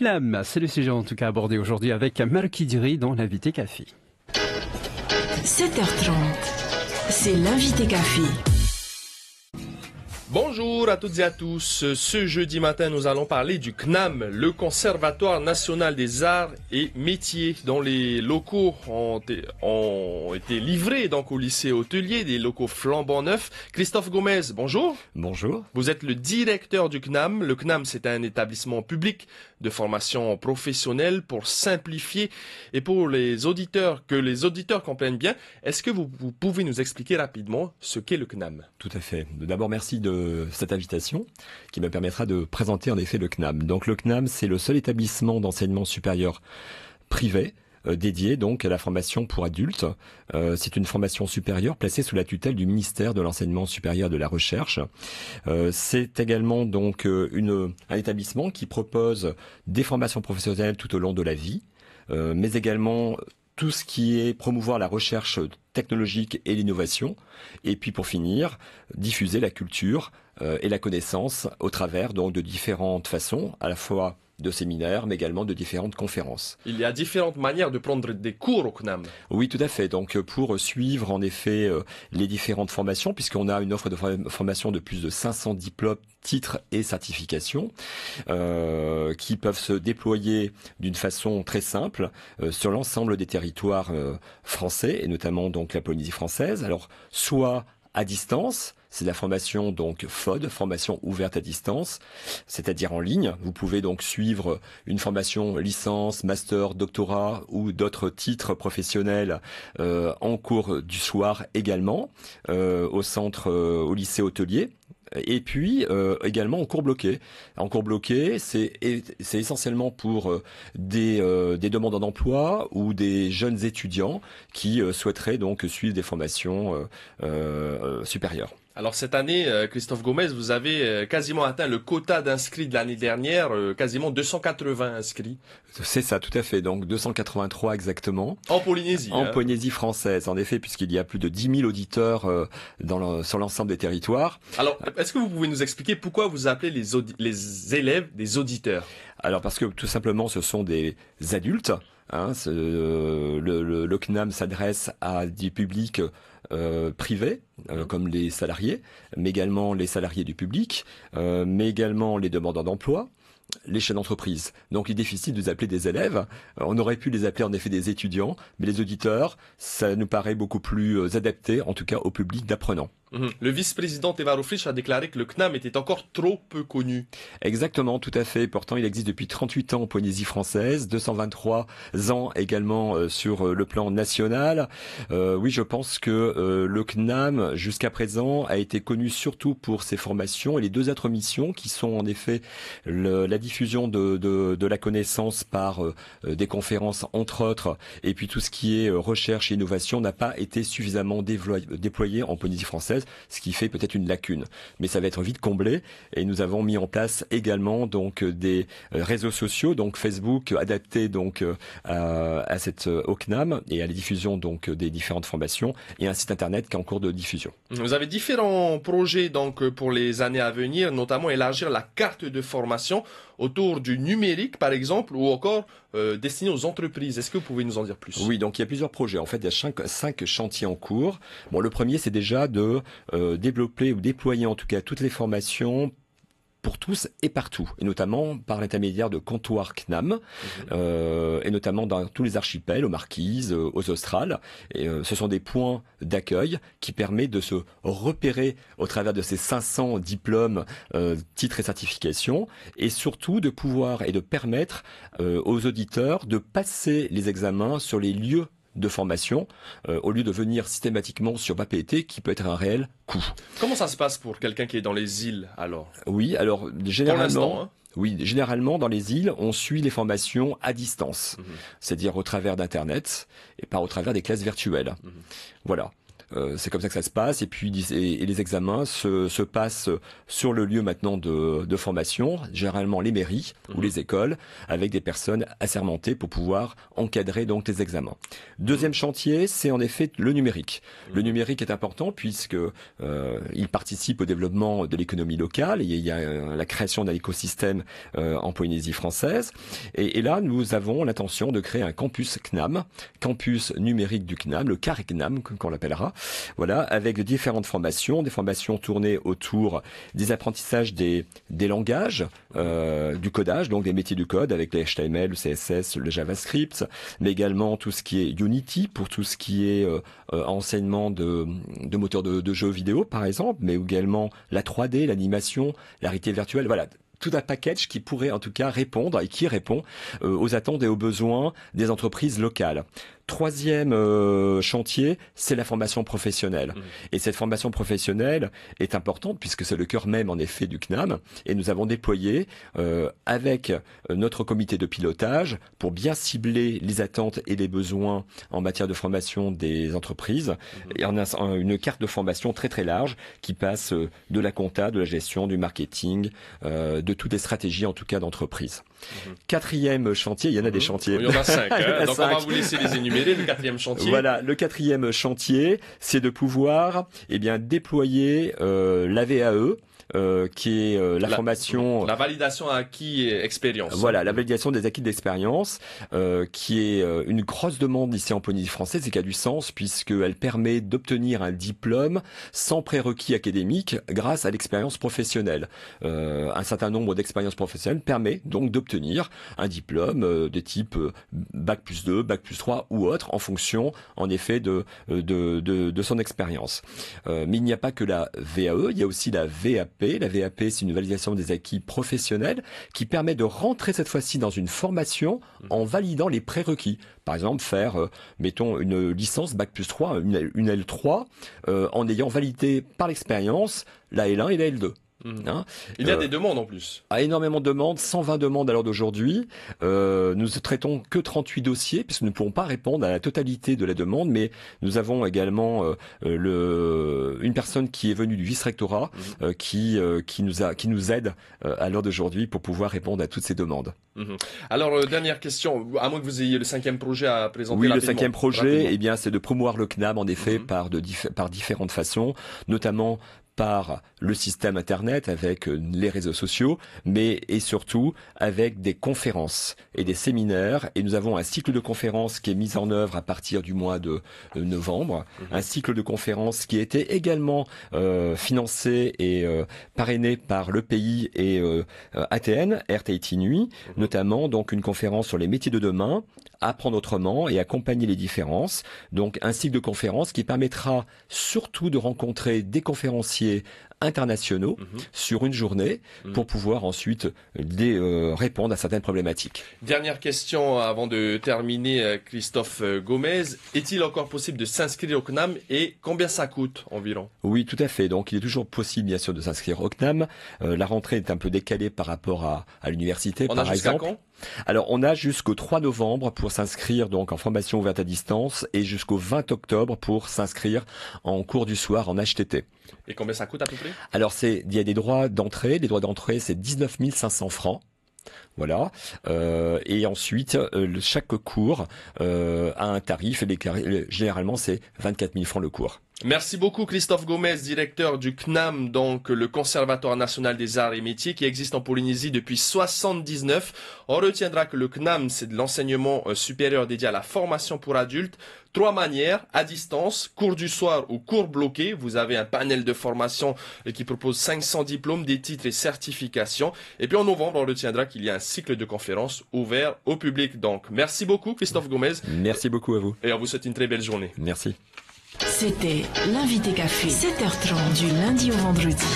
CNAM, c'est le sujet en tout cas abordé aujourd'hui avec Malky Diri dans l'invité café. 7h30, c'est l'invité café. Bonjour à toutes et à tous. Ce jeudi matin, nous allons parler du CNAM, le Conservatoire national des arts et métiers, dont les locaux ont été livrés donc au lycée hôtelier, des locaux flambant neufs. Christophe Gomez, bonjour. Bonjour. Vous êtes le directeur du CNAM. Le CNAM, c'est un établissement public de formation professionnelle pour simplifier et pour les auditeurs, que les auditeurs comprennent bien. Est-ce que vous pouvez nous expliquer rapidement ce qu'est le CNAM? Tout à fait. D'abord, merci de cette invitation qui me permettra de présenter en effet le CNAM. Donc le CNAM, c'est le seul établissement d'enseignement supérieur privé dédié donc à la formation pour adultes. C'est une formation supérieure placée sous la tutelle du ministère de l'enseignement supérieur et de la recherche. C'est également donc un établissement qui propose des formations professionnelles tout au long de la vie, mais également tout ce qui est promouvoir la recherche technologique et l'innovation. Et puis pour finir, diffuser la culture et la connaissance au travers donc de différentes façons, à la fois de séminaires, mais également de différentes conférences. Il y a différentes manières de prendre des cours au CNAM. Oui, tout à fait. Donc, pour suivre, en effet, les différentes formations, puisqu'on a une offre de formation de plus de 500 diplômes, titres et certifications, qui peuvent se déployer d'une façon très simple sur l'ensemble des territoires français, et notamment donc la Polynésie française. Alors, soit à distance, c'est la formation donc FOD, formation ouverte à distance, c'est-à-dire en ligne. Vous pouvez donc suivre une formation licence, master, doctorat ou d'autres titres professionnels en cours du soir également, au lycée hôtelier. Et puis également en cours bloqué. En cours bloqué, c'est essentiellement pour des demandeurs d'emploi ou des jeunes étudiants qui souhaiteraient donc suivre des formations supérieures. Alors cette année, Christophe Gomez, vous avez quasiment atteint le quota d'inscrits de l'année dernière, quasiment 280 inscrits. C'est ça, tout à fait. Donc 283 exactement. En Polynésie. En Polynésie française, en effet, puisqu'il y a plus de 10 000 auditeurs sur l'ensemble des territoires. Alors, est-ce que vous pouvez nous expliquer pourquoi vous appelez les élèves des auditeurs? Alors parce que tout simplement, ce sont des adultes. Le CNAM s'adresse à des publics privés, comme les salariés, mais également les salariés du public, mais également les demandeurs d'emploi, les chefs d'entreprise. Donc il est difficile de les appeler des élèves. On aurait pu les appeler en effet des étudiants, mais les auditeurs, ça nous paraît beaucoup plus adapté, en tout cas au public d'apprenants. Le vice-président Teva Roufrich a déclaré que le CNAM était encore trop peu connu. Exactement, tout à fait. Pourtant, il existe depuis 38 ans en Polynésie française, 223 ans également sur le plan national. Oui, je pense que le CNAM, jusqu'à présent, a été connu surtout pour ses formations et les deux autres missions qui sont en effet la diffusion de la connaissance par des conférences, entre autres, et puis tout ce qui est recherche et innovation n'a pas été suffisamment déployé en Polynésie française, ce qui fait peut-être une lacune. Mais ça va être vite comblé et nous avons mis en place également donc des réseaux sociaux, donc Facebook adaptés donc au CNAM et à la diffusion donc des différentes formations et un site internet qui est en cours de diffusion. Vous avez différents projets donc pour les années à venir, notamment élargir la carte de formation autour du numérique par exemple ou encore destiné aux entreprises. Est-ce que vous pouvez nous en dire plus? Oui, donc il y a plusieurs projets. En fait, il y a 5 chantiers en cours. Bon, le premier, c'est déjà de développer ou déployer en tout cas toutes les formations pour tous et partout, et notamment par l'intermédiaire de comptoirs CNAM, et notamment dans tous les archipels, aux Marquises, aux Australes. Et ce sont des points d'accueil qui permettent de se repérer au travers de ces 500 diplômes, titres et certifications, et surtout de pouvoir et de permettre aux auditeurs de passer les examens sur les lieux de formation, au lieu de venir systématiquement sur PAPET, qui peut être un réel coût. Comment ça se passe pour quelqu'un qui est dans les îles alors? Oui, alors généralement, hein? Oui, généralement dans les îles, on suit les formations à distance, c'est-à-dire au travers d'Internet et pas au travers des classes virtuelles. Voilà. c'est comme ça que ça se passe. Et puis et les examens se passent sur le lieu maintenant de formation, généralement les mairies ou les écoles, avec des personnes assermentées pour pouvoir encadrer donc les examens. Deuxième chantier, c'est en effet le numérique. Le numérique est important puisque il participe au développement de l'économie locale. Il y a la création d'un écosystème en Polynésie française. Et là, nous avons l'intention de créer un campus CNAM, campus numérique du CNAM, le carré CNAM, qu'on l'appellera. Voilà, avec différentes formations, des formations tournées autour des apprentissages des langages, du codage, donc des métiers du code avec les HTML, le CSS, le JavaScript, mais également tout ce qui est Unity pour tout ce qui est enseignement de moteurs de jeux vidéo, par exemple, mais également la 3D, l'animation, la réalité virtuelle, voilà. Tout un package qui pourrait en tout cas répondre et qui répond aux attentes et aux besoins des entreprises locales. Troisième chantier, c'est la formation professionnelle. Et cette formation professionnelle est importante puisque c'est le cœur même en effet du CNAM. Et nous avons déployé avec notre comité de pilotage pour bien cibler les attentes et les besoins en matière de formation des entreprises. Et on a une carte de formation très très large qui passe de la compta, de la gestion, du marketing, de toutes les stratégies en tout cas d'entreprise. Quatrième chantier, il y en a des chantiers. Il y en a 5, donc on va vous laisser les énumérer. Le quatrième chantier. Voilà, le quatrième chantier, c'est de pouvoir déployer la VAE. Qui est la formation... La validation acquis et expérience. Voilà, la validation des acquis d'expérience, qui est une grosse demande ici en Polynésie française et qui a du sens puisqu'elle permet d'obtenir un diplôme sans prérequis académique grâce à l'expérience professionnelle. Un certain nombre d'expériences professionnelles permet donc d'obtenir un diplôme de type Bac+2, Bac+3 ou autre en fonction, en effet, de son expérience. Mais il n'y a pas que la VAE, il y a aussi la VAP. La VAP, c'est une validation des acquis professionnels qui permet de rentrer cette fois-ci dans une formation en validant les prérequis. Par exemple, faire, mettons, une licence Bac+3, une L3, en ayant validé par l'expérience la L1 et la L2. Hein, il y a des demandes en plus. Énormément de demandes, 120 demandes à l'heure d'aujourd'hui. Nous ne traitons que 38 dossiers puisque nous ne pourrons pas répondre à la totalité de la demande, mais nous avons également une personne qui est venue du vice-rectorat qui nous aide à l'heure d'aujourd'hui pour pouvoir répondre à toutes ces demandes. Alors, dernière question, à moins que vous ayez le 5e projet à présenter. Oui, le 5e projet, c'est de promouvoir le CNAM en effet par différentes façons, notamment par le système Internet avec les réseaux sociaux, mais et surtout avec des conférences et des séminaires. Et nous avons un cycle de conférences qui est mis en œuvre à partir du mois de novembre, un cycle de conférences qui a été également financé et parrainé par le pays et ATN, RTIT Nuit, notamment donc une conférence sur les métiers de demain, apprendre autrement et accompagner les différences. Donc un cycle de conférences qui permettra surtout de rencontrer des conférenciers internationaux sur une journée pour pouvoir ensuite répondre à certaines problématiques. Dernière question avant de terminer, Christophe Gomez. Est-il encore possible de s'inscrire au CNAM et combien ça coûte environ? Oui, tout à fait. Donc il est toujours possible bien sûr de s'inscrire au CNAM. La rentrée est un peu décalée par rapport à l'université par exemple. Quand? Alors on a jusqu'au 3 novembre pour s'inscrire donc en formation ouverte à distance et jusqu'au 20 octobre pour s'inscrire en cours du soir en HTT. Et combien ça coûte à peu près? Alors il y a des droits d'entrée. Les droits d'entrée c'est 19 500 francs. Voilà. Et ensuite, chaque cours a un tarif. Généralement, c'est 24 000 francs le cours. Merci beaucoup Christophe Gomez, directeur du CNAM, donc le Conservatoire National des Arts et Métiers qui existe en Polynésie depuis 79. On retiendra que le CNAM, c'est de l'enseignement supérieur dédié à la formation pour adultes. 3 manières, à distance, cours du soir ou cours bloqués. Vous avez un panel de formation qui propose 500 diplômes, des titres et certifications. Et puis en novembre, on retiendra qu'il y a un cycle de conférences ouvert au public. Donc merci beaucoup Christophe Gomez. Merci beaucoup à vous. Et on vous souhaite une très belle journée. Merci. C'était l'invité café, 7h30 du lundi au vendredi.